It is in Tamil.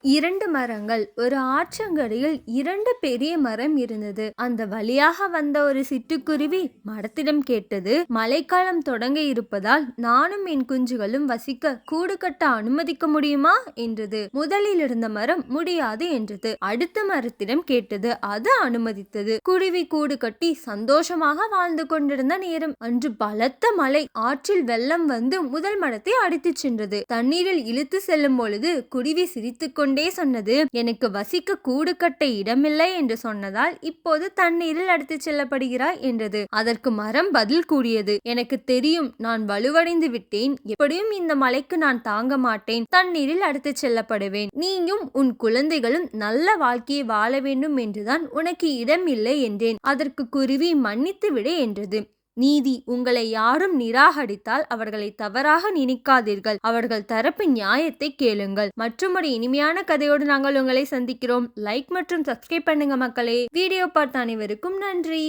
2 மரங்கள். ஒரு ஆற்றங்கரையில் 2 பெரிய மரம் இருந்தது. அந்த வழியாக வந்த ஒரு சிட்டுக்குருவி மரத்திடம் கேட்டது, மழைக்காலம் தொடங்க இருப்பதால் நானும் என் குஞ்சுகளும் வசிக்க கூடு கட்ட அனுமதிக்க முடியுமா என்றது. முதலில் இருந்த மரம் முடியாது என்றது. அடுத்த மரத்திடம் கேட்டது, அது அனுமதித்தது. குருவி கூடு கட்டி சந்தோஷமாக வாழ்ந்து கொண்டிருந்த நேரம் அன்று பலத்த மழை. ஆற்றில் வெள்ளம் வந்து முதல் மரத்தை அடித்துச் சென்றது. தண்ணீரில் இழுத்து செல்லும் பொழுது குருவி சிரித்துக் கொண்டே சொன்னது, எனக்கு வசிக்க கூடு கட்ட இடமில்லை என்று சொன்னதால் இப்போது தண்ணீரில் அடித்துச் செல்லப்படுகிறாய் என்றது. அதற்கு மரம் பதில் கூறியது, எனக்கு தெரியும், நான் வலுவடைந்து விட்டேன். எப்படியும் இந்த மலைக்கு நான் தாங்க மாட்டேன். தண்ணீரில் அடித்துச் செல்லப்படுவேன். நீயும் உன் குழந்தைகளும் நல்ல வாழ்க்கையை வாழ வேண்டும் என்றுதான் உனக்கு இடம் இல்லை என்றேன். அதற்கு குருவி மன்னித்து விடு என்றது. நீதி. உங்களை யாரும் நிராகரித்தால் அவர்களை தவறாக நினைக்காதீர்கள். அவர்கள் தரப்பு நியாயத்தை கேளுங்கள். மற்றொரு இனிமையான கதையோடு நாங்கள் உங்களை சந்திக்கிறோம். லைக் மற்றும் சப்ஸ்கிரைப் பண்ணுங்க மக்களே. வீடியோ பார்த்த அனைவருக்கும் நன்றி.